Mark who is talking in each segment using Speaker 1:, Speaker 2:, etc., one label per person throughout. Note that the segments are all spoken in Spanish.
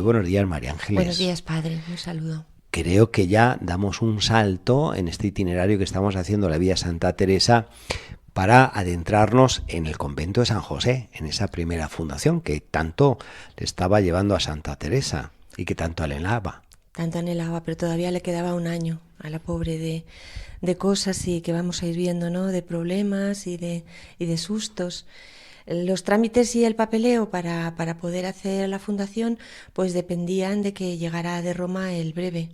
Speaker 1: Muy buenos días, María Ángeles.
Speaker 2: Buenos días, padre. Un saludo.
Speaker 1: Creo que ya damos un salto en este itinerario que estamos haciendo la vida de Santa Teresa para adentrarnos en el convento de San José, en esa primera fundación que tanto le estaba llevando a Santa Teresa y que tanto anhelaba.
Speaker 2: Tanto anhelaba, pero todavía le quedaba un año a la pobre de cosas y que vamos a ir viendo, ¿no? De problemas y de sustos. Los trámites y el papeleo para poder hacer la fundación pues dependían de que llegara de Roma el breve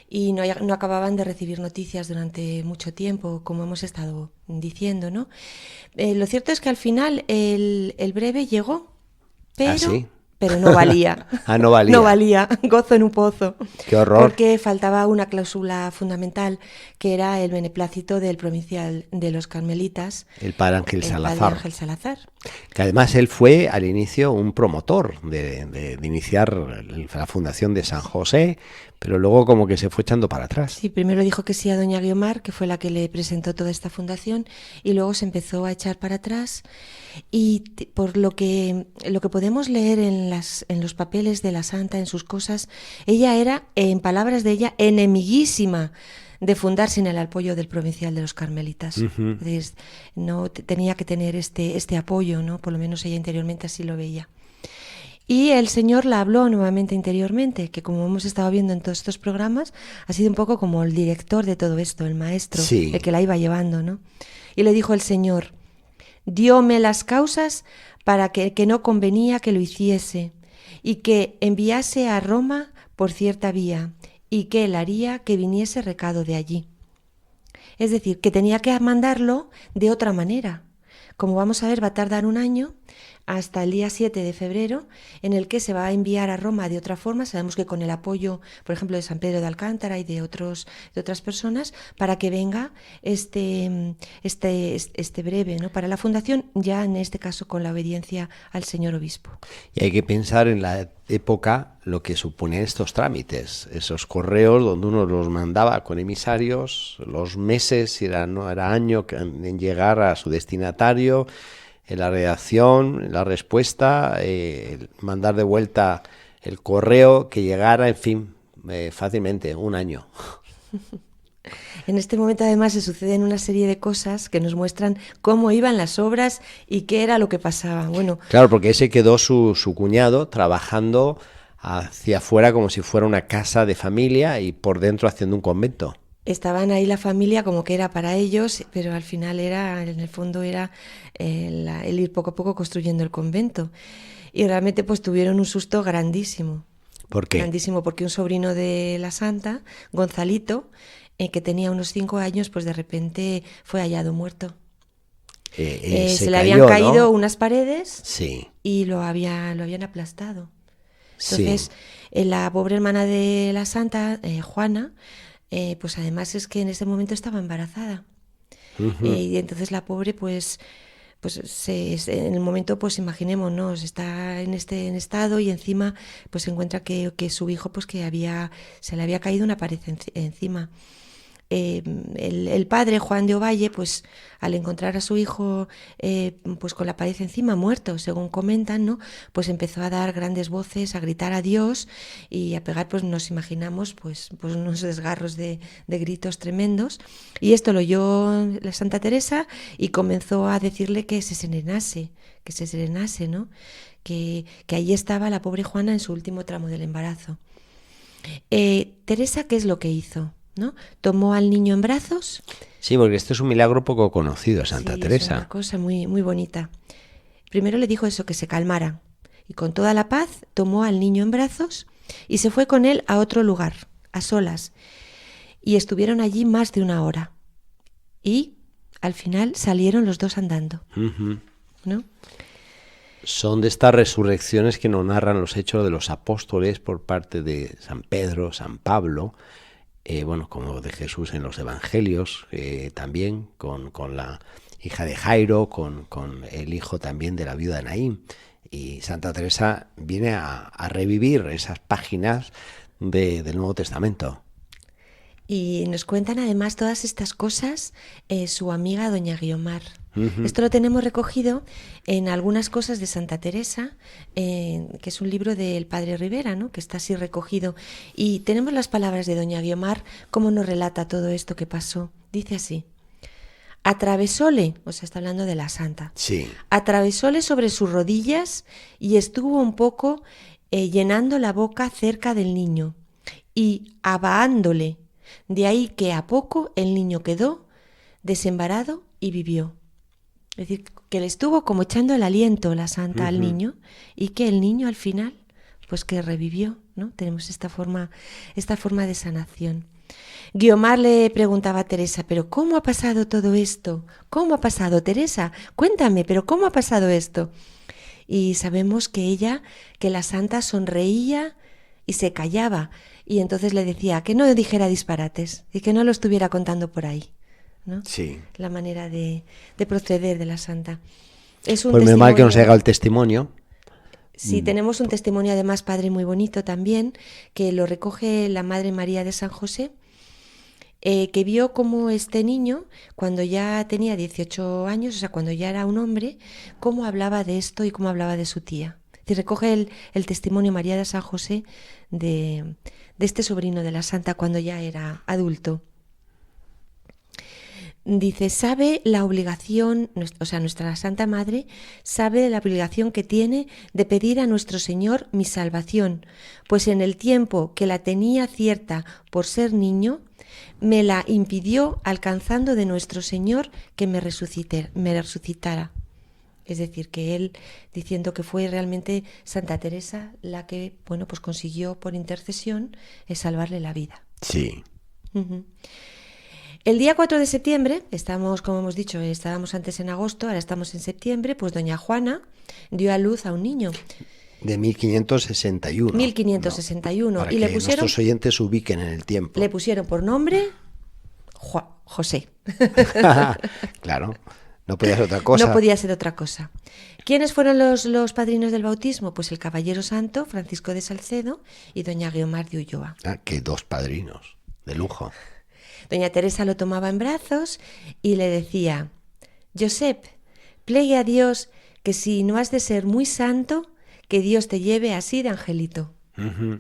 Speaker 2: y no acababan de recibir noticias durante mucho tiempo, como hemos estado diciendo, ¿no? Lo cierto es que al final el breve llegó, pero...
Speaker 1: ¿Sí?
Speaker 2: Pero no valía.
Speaker 1: No valía.
Speaker 2: No valía, gozo en un pozo.
Speaker 1: ¡Qué horror!
Speaker 2: Porque faltaba una cláusula fundamental, que era el beneplácito del provincial de los Carmelitas.
Speaker 1: El padre Ángel Salazar.
Speaker 2: El padre Ángel Salazar.
Speaker 1: Que además él fue al inicio un promotor de iniciar la fundación de San José, pero luego como que se fue echando para atrás.
Speaker 2: Sí, primero dijo que sí a doña Guiomar, que fue la que le presentó toda esta fundación, y luego se empezó a echar para atrás. Y por lo que podemos leer en los papeles de la santa, en sus cosas, ella era, en palabras de ella, enemiguísima de fundar sin el apoyo del provincial de los Carmelitas.
Speaker 1: Uh-huh.
Speaker 2: Entonces, no tenía que tener este apoyo, ¿no? Por lo menos ella interiormente así lo veía. Y el Señor la habló nuevamente interiormente, que como hemos estado viendo en todos estos programas, ha sido un poco como el director de todo esto, el maestro,
Speaker 1: sí,
Speaker 2: el que la iba llevando, ¿no? Y le dijo el Señor: dióme las causas para que no convenía que lo hiciese, y que enviase a Roma por cierta vía, y que él haría que viniese recado de allí. Es decir, que tenía que mandarlo de otra manera. Como vamos a ver, va a tardar un año hasta el día 7 de febrero, en el que se va a enviar a Roma de otra forma. Sabemos que con el apoyo, por ejemplo, de San Pedro de Alcántara y de otras personas, para que venga este breve, ¿no? Para la fundación, ya en este caso con la obediencia al señor obispo.
Speaker 1: Y hay que pensar en la época lo que suponían estos trámites, esos correos donde uno los mandaba con emisarios, los meses, si era año en llegar a su destinatario, en la redacción, la respuesta, mandar de vuelta el correo, que llegara, en fin, fácilmente, un año.
Speaker 2: En este momento además se suceden una serie de cosas que nos muestran cómo iban las obras y qué era lo que pasaba. Bueno,
Speaker 1: claro, porque ese quedó su cuñado trabajando hacia afuera como si fuera una casa de familia y por dentro haciendo un convento.
Speaker 2: Estaban ahí la familia como que era para ellos, pero al final en el fondo era el ir poco a poco construyendo el convento. Y realmente pues tuvieron un susto grandísimo.
Speaker 1: ¿Por qué?
Speaker 2: Grandísimo, porque un sobrino de la santa, Gonzalito, que tenía unos 5 años, pues de repente fue hallado muerto. Se le habían caído, ¿no?, unas paredes,
Speaker 1: sí,
Speaker 2: y lo habían aplastado. Entonces, sí, la pobre hermana de la santa, Juana, pues además es que en ese momento estaba embarazada.
Speaker 1: Uh-huh.
Speaker 2: Y entonces la pobre pues en el momento, pues imaginémonos, está en estado y encima pues se encuentra que su hijo pues se le había caído una pared encima. El padre, Juan de Ovalle, pues al encontrar a su hijo pues con la pared encima, muerto, según comentan, ¿no?, pues empezó a dar grandes voces, a gritar a Dios y a pegar, pues nos imaginamos, pues unos desgarros de gritos tremendos. Y esto lo oyó la Santa Teresa y comenzó a decirle que se serenase, ¿no?, que ahí estaba la pobre Juana en su último tramo del embarazo. Teresa, ¿qué es lo que hizo?, ¿no? Tomó al niño en brazos.
Speaker 1: Sí, porque esto es un milagro poco conocido, Santa Teresa.
Speaker 2: Es una cosa muy, muy bonita. Primero le dijo eso, que se calmara, y con toda la paz tomó al niño en brazos y se fue con él a otro lugar, a solas, y estuvieron allí más de 1 hora y al final salieron los dos andando.
Speaker 1: Uh-huh.
Speaker 2: ¿No?
Speaker 1: Son de estas resurrecciones que nos narran los hechos de los apóstoles por parte de San Pedro, San Pablo, como de Jesús en los evangelios, también con la hija de Jairo, con el hijo también de la viuda de Naín. Y Santa Teresa viene a revivir esas páginas del Nuevo Testamento.
Speaker 2: Y nos cuentan además todas estas cosas su amiga doña Guiomar. Esto lo tenemos recogido en algunas cosas de Santa Teresa, que es un libro del padre Rivera, ¿no? Que está así recogido. Y tenemos las palabras de doña Guiomar, cómo nos relata todo esto que pasó. Dice así: atravesóle, o sea, está hablando de la santa,
Speaker 1: Sí.
Speaker 2: atravesóle sobre sus rodillas y estuvo un poco llenando la boca cerca del niño y abaándole. De ahí que a poco el niño quedó desembarado y vivió. Es decir, que le estuvo como echando el aliento la santa al niño, y que el niño al final, pues que revivió, ¿no? Tenemos esta forma de sanación. Guiomar le preguntaba a Teresa: ¿pero cómo ha pasado todo esto? ¿Cómo ha pasado, Teresa? Cuéntame, ¿pero cómo ha pasado esto? Y sabemos que la santa sonreía y se callaba, y entonces le decía que no dijera disparates y que no lo estuviera contando por ahí, ¿no?
Speaker 1: Sí.
Speaker 2: La manera de proceder de la santa. Es un
Speaker 1: Pues menos mal que nos ha
Speaker 2: testimonio.
Speaker 1: llegado el testimonio.
Speaker 2: Sí, tenemos un testimonio además, padre, muy bonito también, que lo recoge la Madre María de San José, que vio cómo este niño, cuando ya tenía 18 años, o sea, cuando ya era un hombre, cómo hablaba de esto y cómo hablaba de su tía. Y recoge el testimonio María de San José de este sobrino de la santa cuando ya era adulto. Dice: sabe la obligación, o sea, nuestra Santa Madre sabe la obligación que tiene de pedir a nuestro Señor mi salvación, pues en el tiempo que la tenía cierta por ser niño, me la impidió alcanzando de nuestro Señor que me resucitara. Es decir, que él, diciendo que fue realmente Santa Teresa la que, bueno, pues consiguió por intercesión salvarle la vida.
Speaker 1: Sí.
Speaker 2: Uh-huh. El día 4 de septiembre, estamos, como hemos dicho, estábamos antes en agosto, ahora estamos en septiembre, pues doña Juana dio a luz a un niño.
Speaker 1: De 1561.
Speaker 2: 1561.
Speaker 1: No, para
Speaker 2: y
Speaker 1: que
Speaker 2: le pusieron,
Speaker 1: nuestros oyentes se ubiquen en el tiempo.
Speaker 2: le pusieron por nombre José.
Speaker 1: Claro, no podía ser otra cosa.
Speaker 2: No podía ser otra cosa. ¿Quiénes fueron los padrinos del bautismo? Pues el Caballero Santo, Francisco de Salcedo, y doña Guiomar de Ulloa.
Speaker 1: Ah, que dos padrinos, de lujo.
Speaker 2: Doña Teresa lo tomaba en brazos y le decía: Josep, plegue a Dios que si no has de ser muy santo, que Dios te lleve así de angelito.
Speaker 1: Uh-huh.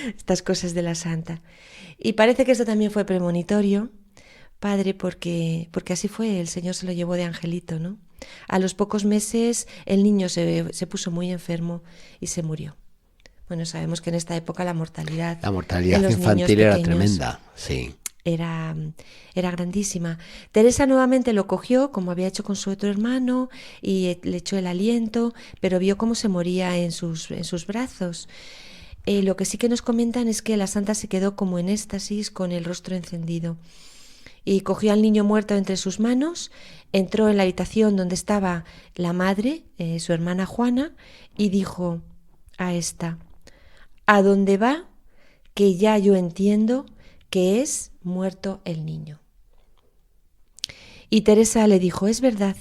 Speaker 2: Estas cosas de la santa. Y parece que esto también fue premonitorio, padre, porque así fue, el Señor se lo llevó de angelito, ¿no? A los pocos meses el niño se puso muy enfermo y se murió. Bueno, sabemos que en esta época la mortalidad en los
Speaker 1: infantil era
Speaker 2: pequeños
Speaker 1: tremenda, sí.
Speaker 2: Era grandísima. Teresa nuevamente lo cogió, como había hecho con su otro hermano, y le echó el aliento, pero vio cómo se moría en sus brazos. Lo que sí que nos comentan es que la santa se quedó como en éxtasis, con el rostro encendido. Y cogió al niño muerto entre sus manos, entró en la habitación donde estaba la madre, su hermana Juana, y dijo a esta: ¿a dónde va? Que ya yo entiendo que es muerto el niño. Y Teresa le dijo: es verdad,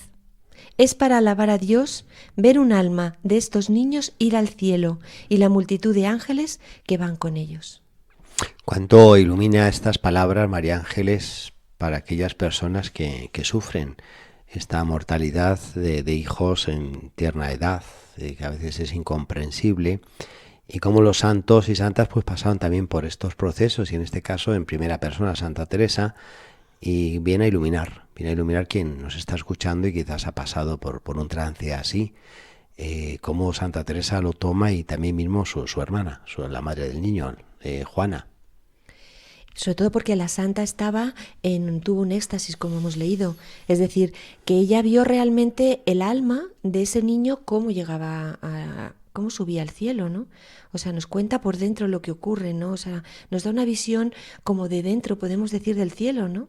Speaker 2: es para alabar a Dios ver un alma de estos niños ir al cielo y la multitud de ángeles que van con ellos.
Speaker 1: ¿Cuánto ilumina estas palabras, María Ángeles, para aquellas personas que sufren esta mortalidad de hijos en tierna edad, que a veces es incomprensible? Y cómo los santos y santas pues pasaban también por estos procesos, y en este caso en primera persona Santa Teresa, y viene a iluminar quien nos está escuchando y quizás ha pasado por un trance así, cómo Santa Teresa lo toma, y también mismo su hermana, la madre del niño, Juana.
Speaker 2: Sobre todo porque la santa tuvo un éxtasis, como hemos leído. Es decir, que ella vio realmente el alma de ese niño, cómo cómo subía al cielo, ¿no? O sea, nos cuenta por dentro lo que ocurre, ¿no? O sea, nos da una visión como de dentro, podemos decir, del cielo, ¿no?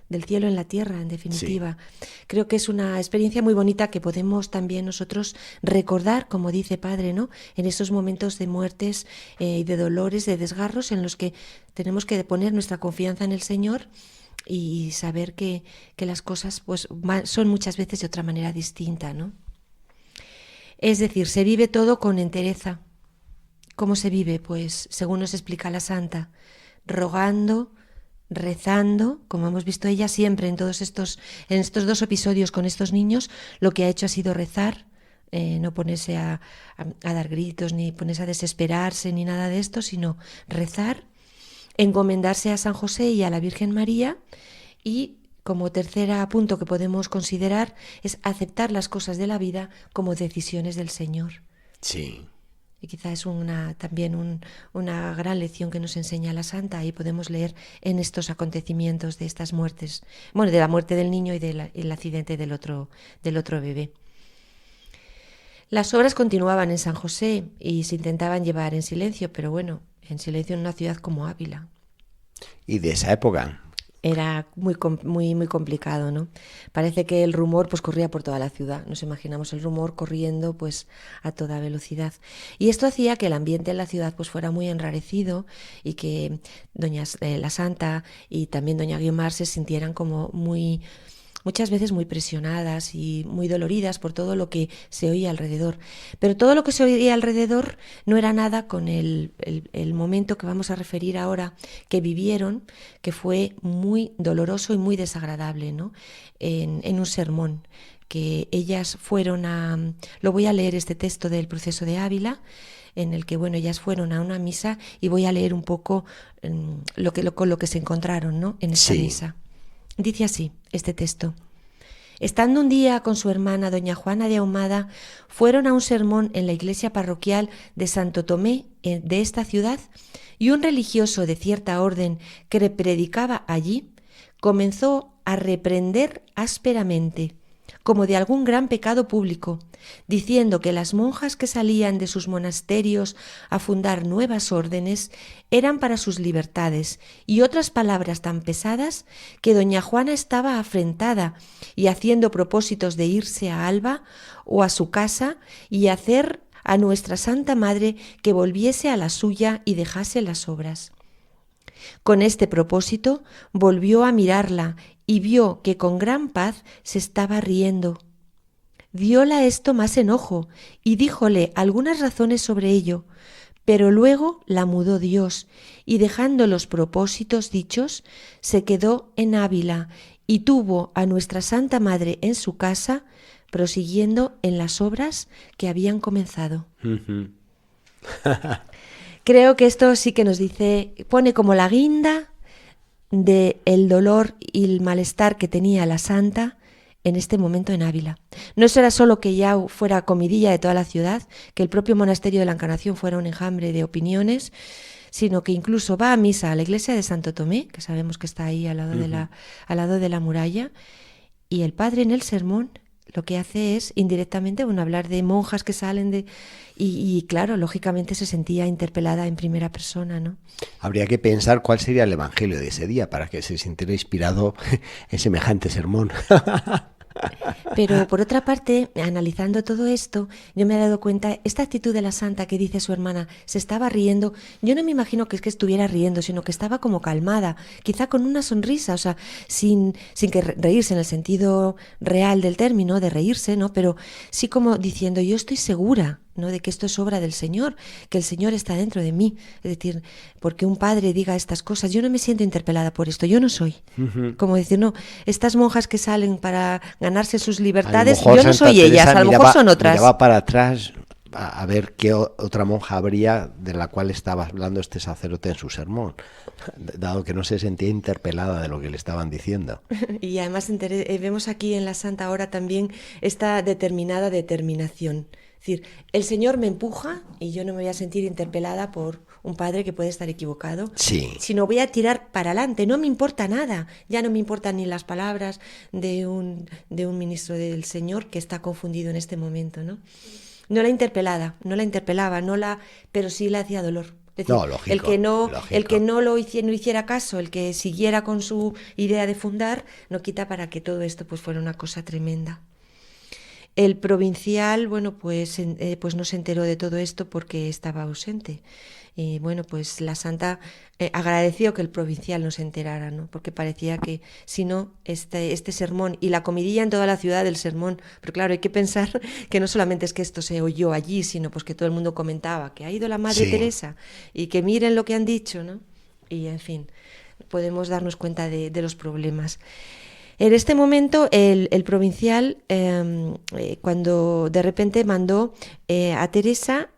Speaker 2: Del cielo en la tierra, en definitiva. Sí. Creo que es una experiencia muy bonita que podemos también nosotros recordar, como dice Padre, ¿no? En esos momentos de muertes y de dolores, de desgarros, en los que tenemos que poner nuestra confianza en el Señor y saber que las cosas pues son muchas veces de otra manera distinta, ¿no? Es decir, se vive todo con entereza. ¿Cómo se vive? Pues según nos explica la santa, rogando, rezando, como hemos visto ella siempre en estos dos episodios con estos niños, lo que ha hecho ha sido rezar, no ponerse a dar gritos, ni ponerse a desesperarse, ni nada de esto, sino rezar, encomendarse a San José y a la Virgen María, y como tercer punto que podemos considerar es aceptar las cosas de la vida como decisiones del Señor.
Speaker 1: Sí.
Speaker 2: Y quizá es también una gran lección que nos enseña la Santa, y podemos leer en estos acontecimientos de estas muertes, bueno, de la muerte del niño y del accidente del otro bebé. Las obras continuaban en San José y se intentaban llevar en silencio, pero bueno, en silencio en una ciudad como Ávila.
Speaker 1: ¿Y de esa época?
Speaker 2: Era muy complicado, ¿no? Parece que el rumor pues corría por toda la ciudad. Nos imaginamos el rumor corriendo pues a toda velocidad. Y esto hacía que el ambiente en la ciudad pues fuera muy enrarecido, y que la Santa y también doña Guiomar se sintieran como muchas veces muy presionadas y muy doloridas por todo lo que se oía alrededor. Pero todo lo que se oía alrededor no era nada con el momento que vamos a referir ahora que vivieron, que fue muy doloroso y muy desagradable, ¿no? En un sermón que ellas fueron lo voy a leer, este texto del proceso de Ávila, en el que ellas fueron a una misa, y voy a leer un poco con lo que se encontraron, ¿no? En esta misa. Dice así este texto: estando un día con su hermana doña Juana de Ahumada, fueron a un sermón en la iglesia parroquial de Santo Tomé de esta ciudad, y un religioso de cierta orden que predicaba allí comenzó a reprender ásperamente, como de algún gran pecado público, diciendo que las monjas que salían de sus monasterios a fundar nuevas órdenes eran para sus libertades, y otras palabras tan pesadas que doña Juana estaba afrentada y haciendo propósitos de irse a Alba o a su casa y hacer a nuestra Santa Madre que volviese a la suya y dejase las obras. Con este propósito volvió a mirarla y vio que con gran paz se estaba riendo. Dióla esto más enojo y díjole algunas razones sobre ello, pero luego la mudó Dios, y dejando los propósitos dichos, se quedó en Ávila y tuvo a nuestra Santa Madre en su casa, prosiguiendo en las obras que habían comenzado. Creo que esto sí que nos pone como la guinda del dolor y el malestar que tenía la Santa en este momento en Ávila. No era solo que ya fuera comidilla de toda la ciudad, que el propio monasterio de la Encarnación fuera un enjambre de opiniones, sino que incluso va a misa a la iglesia de Santo Tomé, que sabemos que está ahí al lado de la muralla, y el padre en el sermón lo que hace es indirectamente hablar de monjas que salen y claro, lógicamente se sentía interpelada en primera persona, ¿no?
Speaker 1: Habría que pensar cuál sería el evangelio de ese día para que se sintiera inspirado en semejante sermón.
Speaker 2: Pero por otra parte, analizando todo esto, yo me he dado cuenta, esta actitud de la Santa que dice su hermana, se estaba riendo, yo no me imagino que es que estuviera riendo, sino que estaba como calmada, quizá con una sonrisa, o sea, sin que reírse en el sentido real del término, de reírse, ¿no? Pero sí como diciendo, yo estoy segura, ¿no?, de que esto es obra del Señor, que el Señor está dentro de mí. Es decir, porque un padre diga estas cosas, yo no me siento interpelada por esto, yo no soy. Como decir, no, estas monjas que salen para ganarse sus libertades, yo no soy ellas, a lo mejor son otras.
Speaker 1: Miraba para atrás a ver qué otra monja habría de la cual estaba hablando este sacerdote en su sermón, dado que no se sentía interpelada de lo que le estaban diciendo.
Speaker 2: Y además vemos aquí en la Santa ahora también esta determinada determinación. Es decir, el Señor me empuja y yo no me voy a sentir interpelada por un padre que puede estar equivocado, sino voy a tirar para adelante, no me importa nada, ya no me importan ni las palabras de un ministro del Señor que está confundido en este momento, ¿no? No la interpelaba, pero sí le hacía dolor. Es decir,
Speaker 1: lógico,
Speaker 2: el que no hiciera caso, el que siguiera con su idea de fundar, no quita para que todo esto pues fuera una cosa tremenda. El provincial, pues no se enteró de todo esto porque estaba ausente. Y pues la Santa agradeció que el provincial no se enterara, ¿no? Porque parecía que si no, este sermón y la comidilla en toda la ciudad del sermón, pero claro, hay que pensar que no solamente es que esto se oyó allí, sino pues que todo el mundo comentaba que ha ido la Madre Teresa y que miren lo que han dicho, ¿no? Y en fin, podemos darnos cuenta de los problemas. En este momento el provincial, cuando de repente mandó a Teresa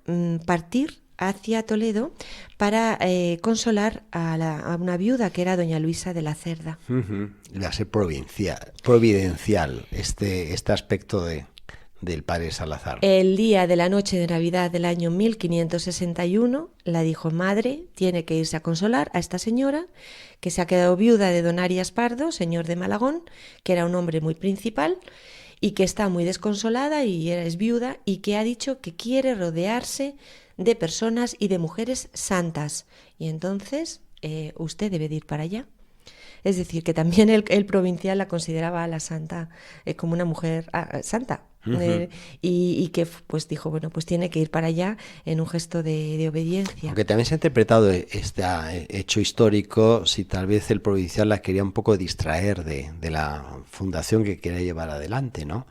Speaker 2: partir hacia Toledo para consolar a una viuda que era doña Luisa de la Cerda.
Speaker 1: Va a ser providencial este aspecto del padre Salazar.
Speaker 2: El día de la noche de Navidad del año 1561 la dijo: madre, tiene que irse a consolar a esta señora que se ha quedado viuda de don Arias Pardo, señor de Malagón, que era un hombre muy principal y que está muy desconsolada y es viuda, y que ha dicho que quiere rodearse de personas y de mujeres santas, y entonces usted debe de ir para allá. Es decir, que también el provincial la consideraba a la santa como una mujer santa. Y que pues dijo, bueno, pues tiene que ir para allá en un gesto de obediencia.
Speaker 1: Aunque también se ha interpretado este hecho histórico, si tal vez el provincial la quería un poco distraer de la fundación que quería llevar adelante, ¿no?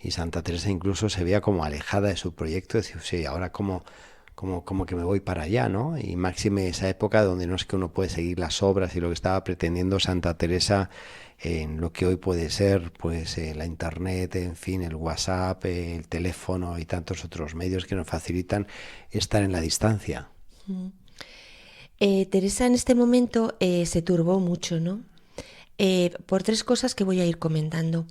Speaker 1: Y Santa Teresa incluso se veía como alejada de su proyecto, decir, sí, ahora como que me voy para allá, ¿no? Y máxime esa época donde no es que uno puede seguir las obras y lo que estaba pretendiendo Santa Teresa en lo que hoy puede ser pues la internet, en fin, el WhatsApp, el teléfono y tantos otros medios que nos facilitan estar en la distancia.
Speaker 2: Teresa en este momento se turbó mucho, ¿no? Por tres cosas que voy a ir comentando.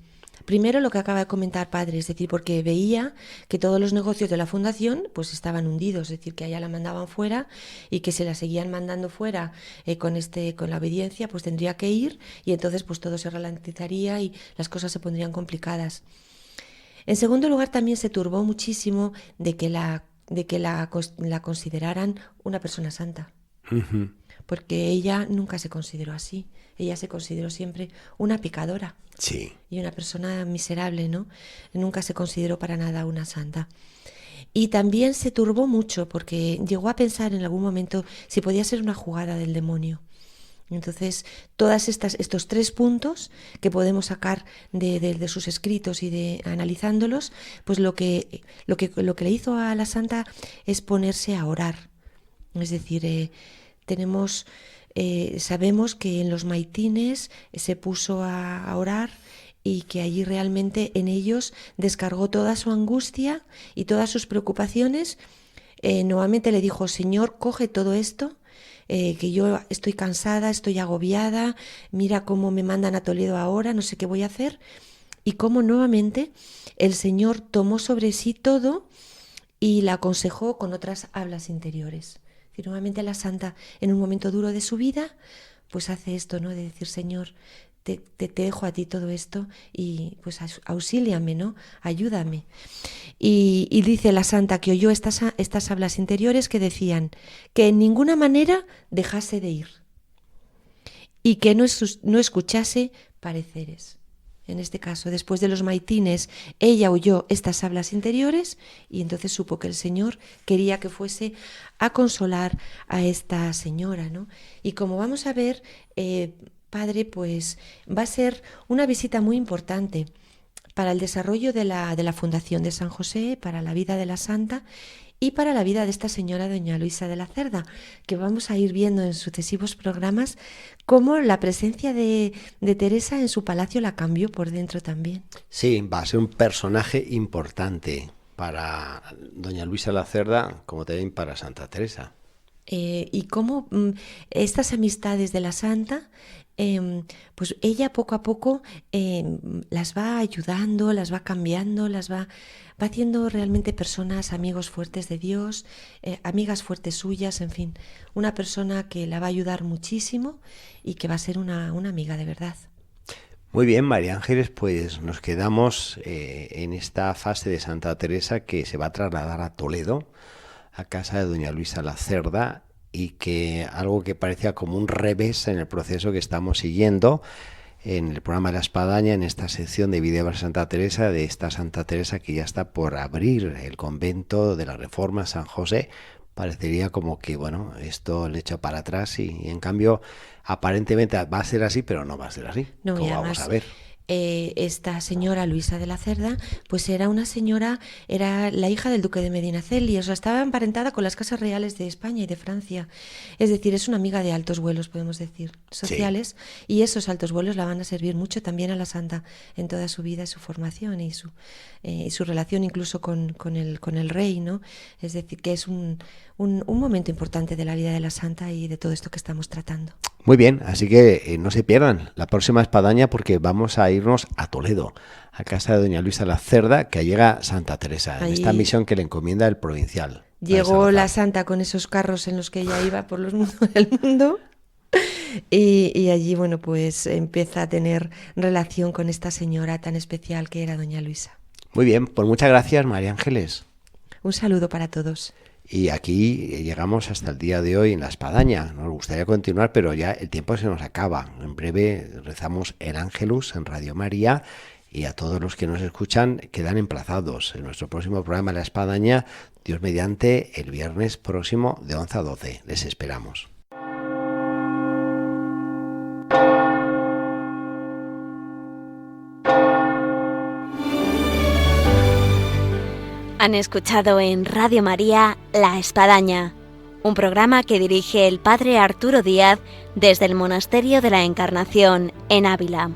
Speaker 2: Primero, lo que acaba de comentar padre, es decir, porque veía que todos los negocios de la fundación pues estaban hundidos, es decir, que a ella la mandaban fuera y que si la seguían mandando fuera con la obediencia, pues tendría que ir, y entonces pues todo se ralentizaría y las cosas se pondrían complicadas. En segundo lugar, también se turbó muchísimo de que la consideraran una persona santa. Porque ella nunca se consideró así. Ella se consideró siempre una pecadora.
Speaker 1: Sí.
Speaker 2: Y una persona miserable, ¿no? Nunca se consideró para nada una santa. Y también se turbó mucho porque llegó a pensar en algún momento si podía ser una jugada del demonio. Entonces, estos tres puntos que podemos sacar de sus escritos y analizándolos, pues lo que le hizo a la santa es ponerse a orar. Es decir, sabemos que en los maitines se puso a orar y que allí realmente en ellos descargó toda su angustia y todas sus preocupaciones. Nuevamente le dijo: Señor, coge todo esto, que yo estoy cansada, estoy agobiada, mira cómo me mandan a Toledo ahora, no sé qué voy a hacer. Y cómo nuevamente el Señor tomó sobre sí todo y la aconsejó con otras hablas interiores. Y nuevamente la santa, en un momento duro de su vida, pues hace esto, ¿no? De decir: Señor, te dejo a ti todo esto y pues auxíliame, ¿no? Ayúdame. Y dice la santa que oyó estas hablas interiores que decían que en ninguna manera dejase de ir y que no escuchase pareceres. En este caso, después de los maitines, ella oyó estas hablas interiores y entonces supo que el Señor quería que fuese a consolar a esta señora, ¿no? Y como vamos a ver, padre, pues va a ser una visita muy importante para el desarrollo de la Fundación de San José, para la vida de la santa y para la vida de esta señora doña Luisa de la Cerda, que vamos a ir viendo en sucesivos programas cómo la presencia de Teresa en su palacio la cambió por dentro también.
Speaker 1: Sí, va a ser un personaje importante para doña Luisa de la Cerda, como también para Santa Teresa.
Speaker 2: Y cómo estas amistades de la santa, pues ella poco a poco las va ayudando, las va cambiando, va haciendo realmente personas, amigos fuertes de Dios, amigas fuertes suyas, en fin, una persona que la va a ayudar muchísimo y que va a ser una amiga de verdad.
Speaker 1: Muy bien, María Ángeles, pues nos quedamos en esta fase de Santa Teresa, que se va a trasladar a Toledo, a casa de doña Luisa la Cerda, y que algo que parecía como un revés en el proceso que estamos siguiendo en el programa de La Espadaña, en esta sección de Vida de Santa Teresa, de esta Santa Teresa que ya está por abrir el convento de la Reforma San José. Parecería como que, bueno, esto le echa para atrás y en cambio aparentemente va a ser así, pero no va a ser así,
Speaker 2: no,
Speaker 1: como
Speaker 2: además,
Speaker 1: vamos a ver.
Speaker 2: esta señora Luisa de la Cerda, pues era una señora, era la hija del duque de Medinaceli, o sea, estaba emparentada con las casas reales de España y de Francia. Es decir, es una amiga de altos vuelos, podemos decir, sociales, sí. Y esos altos vuelos la van a servir mucho también a la santa en toda su vida, su formación y su relación incluso con el rey, ¿no? Es decir, que es un momento importante de la vida de la santa y de todo esto que estamos tratando.
Speaker 1: Muy bien, así que no se pierdan la próxima espadaña porque vamos a irnos a Toledo, a casa de doña Luisa la Cerda, que llega Santa Teresa, en esta misión que le encomienda el provincial.
Speaker 2: Llegó la santa con esos carros en los que ella iba por los mundos del mundo y allí, bueno, pues empieza a tener relación con esta señora tan especial que era doña Luisa.
Speaker 1: Muy bien, pues muchas gracias, María Ángeles.
Speaker 2: Un saludo para todos.
Speaker 1: Y aquí llegamos hasta el día de hoy en la espadaña. Nos gustaría continuar, pero ya el tiempo se nos acaba. En breve rezamos el Ángelus en Radio María y a todos los que nos escuchan quedan emplazados en nuestro próximo programa La Espadaña, Dios mediante, el viernes próximo de 11 a 12. Les esperamos.
Speaker 3: Han escuchado en Radio María La Espadaña, un programa que dirige el padre Arturo Díaz desde el Monasterio de la Encarnación en Ávila.